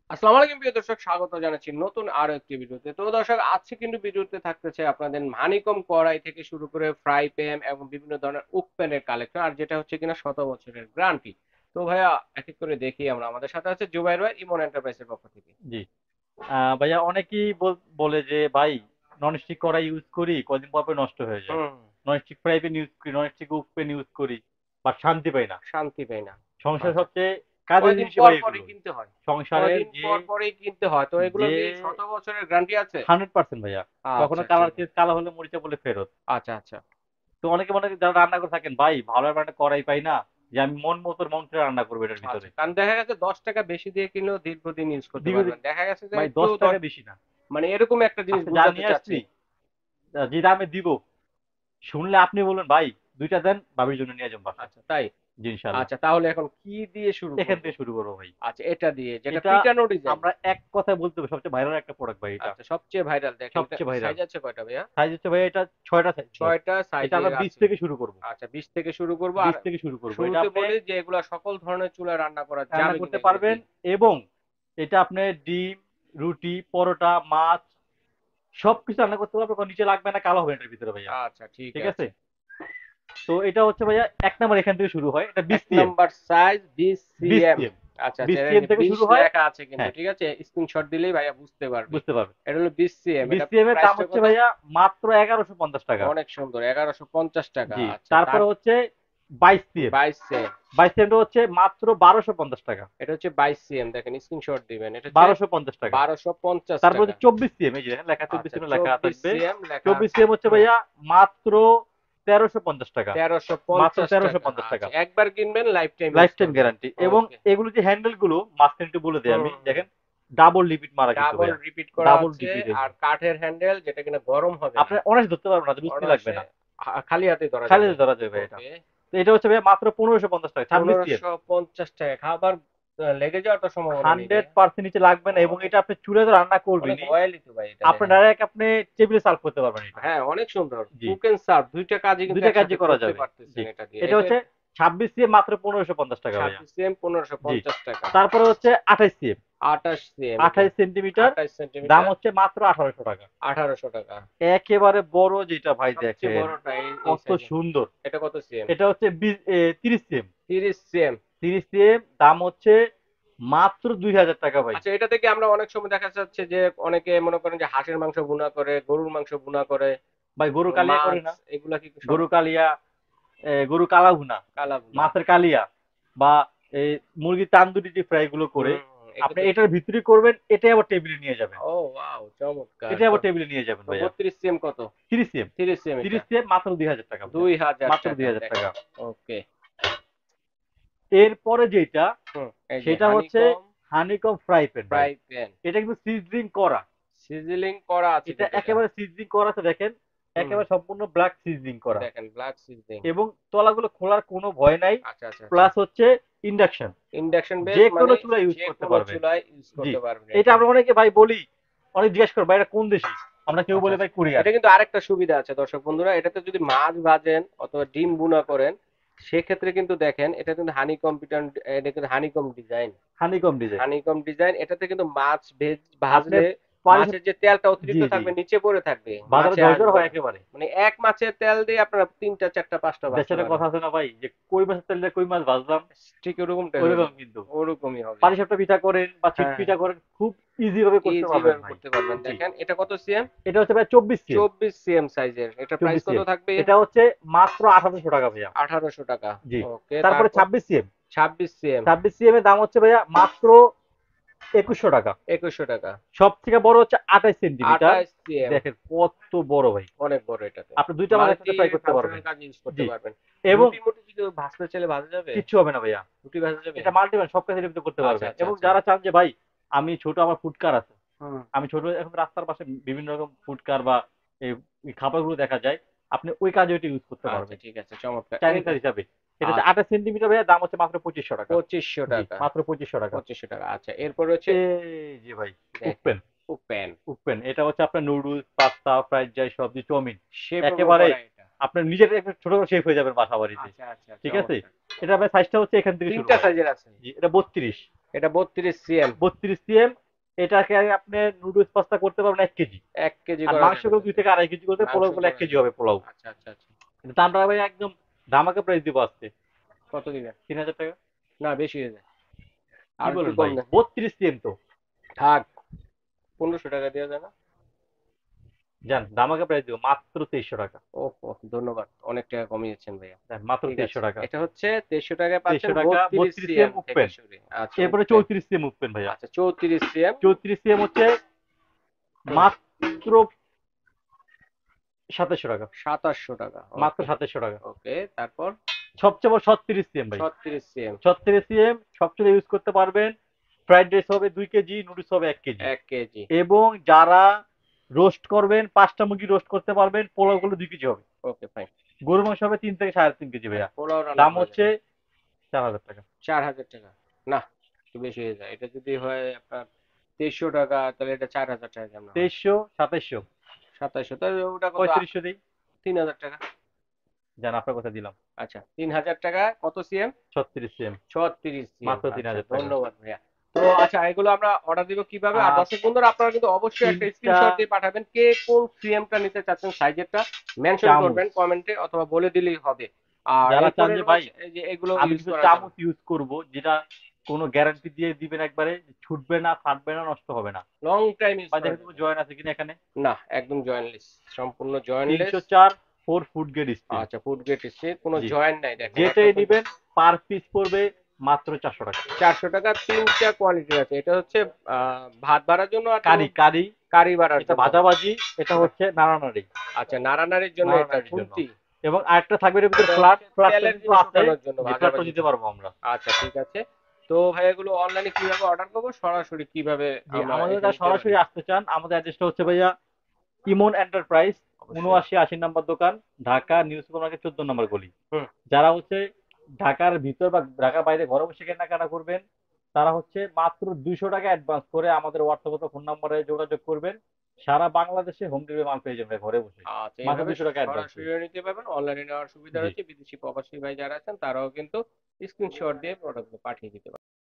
আসসালামু আলাইকুম প্রিয় দর্শক, স্বাগত জানাচ্ছি নতুন আরো একটি ভিডিওতে। তো দর্শক, আজকে কিন্তু ভিডিওতে থাকতেছে আপনাদের হানিকম কড়াই থেকে শুরু করে ফ্রাই প্যান এবং বিভিন্ন ধরনের উক প্যানের কালেকশন, আর যেটা হচ্ছে কিনা 100 বছরের গ্যারান্টি। তো ভাইয়া, এক এক করে দেখি আমরা। আমাদের সাথে আছে জুবাইর ভাই, ইমন এন্টারপ্রাইজের পক্ষ থেকে। জি। ভাইয়া অনেকেই বলে যে ভাই ননস্টিক কড়াই ইউজ করি, কদিন পর পর নষ্ট হয়ে যায়। হুম। ননস্টিক ফ্রাই প্যান ইউজ করি, ননস্টিক কুক প্যান ইউজ করি, বাট শান্তি পাই না। শান্তি পাই না। সংসারের আচ্ছা, সবচেয়ে কাজের কয়দিন জিনিস পর ভাই পরই এগুলো। কিনতে হয়? সংসারের কয়দিন যে পর পরই কিনতে হয়, তো এগুলোর যে কি 100 বছরের গ্যারান্টি আছে? 100% ভাইয়া। কখনো আচ্ছা, কালার ঠিক আছে। কালা হলে মরিচা বলে ফেরত। আচ্ছা, আচ্ছা। তো অনেকে মনে করেন যারা রান্না করে থাকেন, ভাই ভালো একটা কড়াই পাই না যে আমি মন মতো মন করে রান্না করবো এটার আচ্ছা, ভিতরে। কারণ দেখা গেছে 10 টাকা বেশি দিয়ে কিনলেও দীর্ঘদিন ইউজ করতে দীর্ঘদিন পারবেন। দেখা গেছে যে ভাই একটু 10 টাকা বেশি না। মানে এরকম একটা জিনিস আপনি যা বুঝাতে নিয়ে চাচ্ছি। আসছি, যে দামে দিব, শুনলে আপনি বলবেন ভাই দুইটা দেন, ভাবির জন্য নিয়ে যাবেন বাসায়। আচ্ছা, তাই? জি ইনশাল্লাহ। আচ্ছা, তাহলে এখন কি দিয়ে শুরু এখান করব? থেকে শুরু করবো ভাই। আচ্ছা, এটা দিয়ে যেটা এটা পিটানো ডিজাইন। আমরা এক কথায় বলতে হবে সবচেয়ে ভাইরাল একটা প্রোডাক্ট ভাই এটা। আচ্ছা, সবচেয়ে ভাইরাল। দেখেন, এটা সবচেয়ে ভাইরাল। সাইজ আছে কয়টা ভাইয়া? সাইজ হচ্ছে ভাই এটা 6টা সাইজ ভাই। 6টা এটা আমরা সাইজের 20 আছে। থেকে শুরু করব। আচ্ছা, 20 থেকে শুরু করব। আর 20 থেকে শুরু করব। এটা শুরুতে আপনি বলি যে এগুলা সকল ধরনের চুলায় রান্না করা রান্না যাবে করতে কিনা এগুলো পারবেন দিয়ে। এবং এটা আপনি ডিম, রুটি, পরোটা, মাছ সবকিছু রান্না করতে পারবেন। কোনো নিচে লাগবে না, কালো হবে না এটার ভিতরে ভাইয়া। আচ্ছা, ঠিক ঠিক আছে? আছে। তো এটা হচ্ছে ভাইয়া ১ নাম্বার এখান থেকে শুরু হয়। এটা 20 এক CM. Number size 20 20 CM. CM. আচ্ছা, আচ্ছা, 20 এটা সিএম থেকে 20 শুরু হয়। লেখা আছে কিন্তু, হ্যাঁ, ঠিক আছে? স্ক্রিনশট দিলেই ভাইয়া বুঝতে পারবে। বুঝতে পারবেন। এটা হলো 20 সিএম। 20 এটা সিএম এর দাম প্রাইসটা হচ্ছে কত? ভাইয়া মাত্র ১১৫০ টাকা। অনেক সুন্দর, 1150 টাকা। জি। আচ্ছা, তার তারপরে হচ্ছে 22 সিএম। 22 সিএম। 22 সিএমটা হচ্ছে মাত্র ১২৫০ টাকা। এটা হচ্ছে 22 সিএম, দেখেন স্ক্রিনশট দিবেন। এটা হচ্ছে ১২৫০ টাকা। 1250 তারপর টাকা। হচ্ছে 24 সিএম, এই যে দেখেন লেখা 24 আচ্ছা, সিএম লেখা 24 থাকবে। সিএম লেখা 24 আছে। সিএম হচ্ছে হুম। ভাইয়া মাত্র ১৩৫০ টাকা। মাত্র 1350 টাকা। ১৩৫০ টাকা। আচ্ছা, একবার কিনবেন, life time life use time করবেন। গ্যারান্টি। এবং ওকে। এগুলো যে হ্যান্ডেল গুলো মাঝখানে একটু বলে দেই হুম, আমি, হুম। দেখেন ডাবল রিপিট মারা কিন্তু ডাবল ভাইয়া। রিপিট করা ডাবল আছে। রিপিট এই আর যে। কাঠের হ্যান্ডেল, যেটা কিনা গরম হবে না। আপনার অনায়াসে ধরতে পারবেন না, লুচনি লাগবে অনায়াসে না। খালি হাতে ধরা খালি যাবে। হাতে ধরা যাবে ভাই এটা। ওকে। তো এটা হচ্ছে ভাইয়া মাত্র ১৫৫০ টাকা, 26 সিএম। 1550 টাকা। খাবার লেগে যাওয়ার তো সম্ভাবনা নেই ভাই। 100% নিচে লাগবে না এবং অনেক এটা আপনি চুলায় তো রান্না অনেক করবেনই। অয়েলি তো ভাই, এটা আপনি দেখেন। ডাইরেক্ট আপনি টেবিলে সার্ভ করতে পারবেন এটা। হ্যাঁ, অনেক সুন্দর। জি। কুক এন্ড সার্ভ দুইটা কাজই কিন্তু ২ টা একসাথে কাজই করা করতে যাবে। পারতেছেন জি। এটা দিয়ে। এটা এটা হচ্ছে 26 সিএম মাত্র ১৫৫০ টাকা ভাইয়া। 26 সিএম জি। 1550 টাকা। তারপরে হচ্ছে 28 সিএম। 28 সিএম, এটা 28 সেন্টিমিটার। 28 দাম সেন্টিমিটার। হচ্ছে মাত্র ১৮০০ টাকা। 1800 টাকা। একেবারে বড় যেটা ভাই সবচেয়ে দেখেন, বড়টা এই কত সাইজের। সুন্দর। এটা কত সিএম? এটা হচ্ছে 30 সিএম। 30 সিএম। 30 সিএম দাম হচ্ছে মাত্র ২০০০ টাকা ভাই। আচ্ছা, এটা থেকে আমরা অনেক সময় দেখা যাচ্ছে যে অনেকে মনে করেন যে হাঁসের মাংস ভুনা করে, গরুর মাংস ভুনা করে, ভাই গরু কালিয়া করে মাছ, না? এগুলা কি গরু সম্ভব? কিনা? কালিয়া, গরু কালা ভুনা, কালা ভুনা। মাছের কালিয়া বা এই মুরগির তান্দুরি যে ফ্রাই গুলো করে হুম, আপনি এগুলো। এটার ভিতরে করবেন, এটাই আবার টেবিলে নিয়ে যাবেন। ও ওয়াও, চমৎকার এটাই তো। আবার টেবিলে নিয়ে যাবেন তো ভাইয়া। 32 সিএম কত? 30 সিএম। 30 সিএম এটা 30 সিএম মাত্র ২০০০ টাকা ভাইয়া। 2000 মাত্র টাকা ২০০০ দেখেন। টাকা। ওকে। এরপরে যেটা, হুম, এই যে সেটা হচ্ছে হানিকম হানিকম ফ্রাই প্যান ভাই। Fry pan. এটা কিন্তু সিজলিং করা। সিজলিং করা আছে এটা কিন্তু এটা। একেবারে সিজলিং করা আছে দেখেন। হুম, একেবারে সম্পূর্ণ ব্ল্যাক সিজলিং করা। দেখেন ব্ল্যাক সিজলিং। এবং তলাগুলো খোলার কোনো ভয় নাই। আচ্ছা, আচ্ছা, আচ্ছা। প্লাস হচ্ছে ইন্ডাকশন। ইন্ডাকশন বেস, যে মানে কোনো চুলা ইউজ যে করতে কোনো পারবেন। চুলায় ইউজ জি। করতে পারবেন এটা এটা। আমরা অনেকে ভাই বলি, অনেক জিজ্ঞেস করে ভাই এটা কোন দেশি? আমরা কেউ আচ্ছা, বলে আচ্ছা। ভাই কোরিয়ান। এটা কিন্তু আরেকটা সুবিধা আছে দর্শক বন্ধুরা, এটাতে যদি মাছ ভাজেন অথবা ডিম ভুনা করেন, সেক্ষেত্রে কিন্তু দেখেন এটা কিন্তু হানিকম পিটন, এটা কিন্তু honeycomb design. Honeycomb design. Honeycomb design, এটাতে কিন্তু মাছ আপনি ভাজলে পানির মাছের সাথে যে তেলটা জি, অতিরিক্ত জি। থাকবে নিচে পড়ে থাকবে, বাজারে মাছে ঝরঝর আসবে হয় না। একেবারে। মানে এক মাছের তেল দিয়ে আপনারা তিনটা চারটা পাঁচটা দেশে ভাজতে একটা কথা পারবেন। আছে না ভাই, যে কই মাছের তেল দিয়ে কই মাছ ভাজলাম, ঠিক ওরকমটাই হয়ে ওইরকম যাবে। কিন্তু। ওরকমই হবে। পাটিসাপটা পিঠা করেন বা ছিট হ্যাঁ, পিঠা করেন, খুব ইজি ভাবে করতে ইজি পারবেন ভাবে ভাই। করতে পারবেন। জি। দেখেন এটা কত সিএম? এটা হচ্ছে ভাই 24 সিএম। 24 সিএম সাইজের। এটা প্রাইস 24 কত সিএম। থাকবে? এটা হচ্ছে মাত্র ১৮০০ টাকা ভাইয়া। 1800 টাকা। জি। ওকে, তারপরে তারপর 26 সিএম। 26 সিএম। 26 সিএম এর দাম হচ্ছে ভাইয়া মাত্র ২১০০ টাকা। 2100 টাকা। সব থেকে বড় হচ্ছে 28 সেন্টিমিটার। 28 সিএম। দেখেন কত বড় ভাই। অনেক বড় এটাতে। আপনি ২ টা মাছ মাল্টি একসাথে ফ্রাই করতে পারবেন। ফাংশনাল কাজ ইউজ করতে জি। পারবেন। এবং রুটি মুটি যদি ভাজতে চাইলে ভাজা যাবে? কিচ্ছু হবে না ভাইয়া। রুটি ভাজা যাবে? এটা মাল্টিপ্যান সব কাজের ভিতরে করতে আচ্ছা, পারবেন। আচ্ছা, এবং আচ্ছা। যারা চান যে ভাই আমি ছোট আমার ফুড কার আছে। হুম। আমি ছোট এখন রাস্তার পাশে বিভিন্ন রকম ফুড কার বা এই এই খাবারগুলো দেখা যায়। আপনি ওই কাজে ওইটা ইউজ করতে আচ্ছা, পারবেন। ঠিক আছে, চমৎকার। চাইনিজ কার হিসাবে। এটা হচ্ছে আচ্ছা, 28 সেন্টিমিটার ভাইয়া, দাম হচ্ছে মাত্র ২৫০০ টাকা। 2500 জি, টাকা। মাত্র ২৫০০ টাকা। 2500 টাকা। আচ্ছা, এরপর হচ্ছে এই যে ভাই দেখেন উকপেন। প্যান। উকপেন এটা হচ্ছে আপনার নুডলস, পাস্তা, ফ্রাইড রাইস, সবজি, চাউমিন। শেপেবল একেবারে করা এটা। আপনার নিজের একটা ছোট করে শেফ হয়ে যাবেন বাসা বাড়িতে। আচ্ছা আচ্ছা, ঠিক আছে? চমৎকার। এটা আপনার সাইজটা হচ্ছে এখান থেকে শুরু 3টা হয়। সাইজের আছে। জি, এটা 32। এটা 32 সিএম। 32 সিএম। এটাকে আপনি নুডলস পাস্তা করতে পারবেন 1 কেজি। 1 কেজি আর করা মাংস যাবে গুলো 2 কিন্তু। থেকে আড়াই কেজি করতে, মাংস পোলাও গুলো 1 করা কেজি যাবে। হবে পোলাও। আচ্ছা আচ্ছা আচ্ছা। কিন্তু আমরা ভাই একদম ধামাকা প্রাইস দিব আজকে। কত দিবেন? 3000 টাকা। না বেশি হয়ে যায়। কি আর একটু বলেন কম ভাই? দেন। 32 সিএম তো। থাক, 1500 টাকা দেওয়া যায় না? জান ধামাকা প্রাইস দিব মাত্র 2300 টাকা। ওহো! ধন্যবাদ। অনেক টাকা কমিয়েছেন ভাইয়া। জান মাত্র ঠিক 2300 আছে। টাকা। এটা হচ্ছে 2300 টাকায় 2300 পাচ্ছেন টাকা 32 32 সিএম সিএম থেকে ওপেন। শুরু। আচ্ছা এরপরে ওপেন। 34 সিএম ওপেন ভাইয়া। আচ্ছা 34 সিএম। 34 সিএম হচ্ছে হুম, মাত্র 2700 টাকা। 2700 টাকা। মাত্র ওকে, 2700 টাকা। ওকে। তারপর সবচেয়ে বড় 36 সিএম ভাই। 36 সিএম। 36 সিএম সবচেয়ে ইউজ করতে পারবেন। ফ্রাইড রাইস হবে 2 কেজি, নুডলস হবে 1 কেজি। 1 কেজি। এবং যারা রোস্ট করবেন 5টা মুরগি রোস্ট করতে পারবেন, পোলাওগুলো 2 কেজি হবে। Okay fine. গরুর মাংস হবে 3 থেকে 3.5 কেজি হ্যাঁ, ভাইয়া। পোলাও রান্না দাম করা হচ্ছে যাবে। 4000 টাকা। 4000 টাকা। নাহ, একটু বেশি হয়ে যায়। এটা যদি হয় আপনার 2300 টাকা, তাহলে এটা 4000 টাকা কেমনে হয়? 2300, 2700, 2700, তাহলে ওটা কত? 3500 দেই। 3000 টাকা। জান আপনার কথা দিলাম। আচ্ছা, 3000 টাকা কত সিএম? 36 CM 36 CM. মাত্র আচ্ছা, 3000 টাকা। ধন্যবাদ ভাইয়া। তো আচ্ছা, এগুলো আমরা অর্ডার দিব কিভাবে? আর আর দর্শক বন্ধুরা, আপনারা কিন্তু অবশ্যই একটা 3টা স্ক্রিনশট দিয়ে পাঠাবেন কে কোন সিএমটা নিতে চাচ্ছেন, সাইজেরটা মেনশন চামচ। করবেন কমেন্টে অথবা বলে দিলেই হবে। আর যারা চান এরপরে যে ভাই হচ্ছে এই যে এগুলো আমি ইউজ কিছু করার জন্য। চামচ ইউজ করব যেটা কোনো গ্যারান্টি দিয়ে দিবেন একবারে, ছুটবে না, ফাটবে না, নষ্ট হবে না। লং টাইম ইউজ ভাই করা দেখেন তো যাবে। জয়েন আছে কিনা এখানে। না, একদম জয়েন্টলেস, সম্পূর্ণ জয়েন্টলেস। 304 4 food grade still. আচ্ছা, ফুড গ্রেড এসছে, কোনো জি, জয়েন্ট নাই, দেখেন একটা যেটাই সুন্দর। নিবেন পার পিস পড়বে মাত্র 400 টাকা। 400 টাকা। তিনটা কোয়ালিটির আছে। এটা হচ্ছে ভাত বাড়ার জন্য, আর কারি কারি। কারি বাড়ার এটা জন্য। ভাজাভাজি, এটা হচ্ছে নাড়ানাড়ি। আচ্ছা, নাড়ানাড়ির জন্য এটা নাড়ানাড়ির জন্য। খুন্তি। এবং আরেকটা থাকবে এর ভিতরে এটা ফ্ল্যাট, হচ্ছে ফ্ল্যাটটা তেলের কিন্তু জিনিস আছে, উঠানোর জন্য, যে ফ্ল্যাটটা ভাজাভাজির দিতে জন্য। পারবো আমরা। আচ্ছা ঠিক আছে। তো ভাই, এগুলো অনলাইনে কিভাবে অর্ডার করবো, সরাসরি কিভাবে জি, আমরা আমাদের এসে যারা নিতে পারি? সরাসরি আসতে চান আমাদের অ্যাড্রেসটা হচ্ছে ভাইয়া ইমন এন্টারপ্রাইজ, অবশ্যই। 79-80 নম্বর দোকান, ঢাকা নিউ সুপার মার্কেট 14 নম্বর গলি। হুম। যারা হচ্ছে ঢাকার ভিতর বা ঢাকার বাইরে ঘরে বসে কেনাকাটা করবেন, তারা হচ্ছে মাত্র 200 টাকা অ্যাডভান্স করে আমাদের হোয়াটসঅ্যাপ অথবা ফোন নম্বরে যোগাযোগ করবেন। সারা বাংলাদেশে হোম ডেলিভারি মাল পেয়ে যাবেন ঘরে বসে। আচ্ছা, মাত্র এইভাবে 200 টাকা অ্যাডভান্স। সরাসরিও নিতে পারবেন। অনলাইনে নেওয়ার সুবিধা জি। রয়েছে। বিদেশি প্রবাসী ভাই যারা আছেন তারাও কিন্তু স্ক্রিনশট দিয়ে প্রোডাক্ট পাঠিয়ে দিতে পারেন।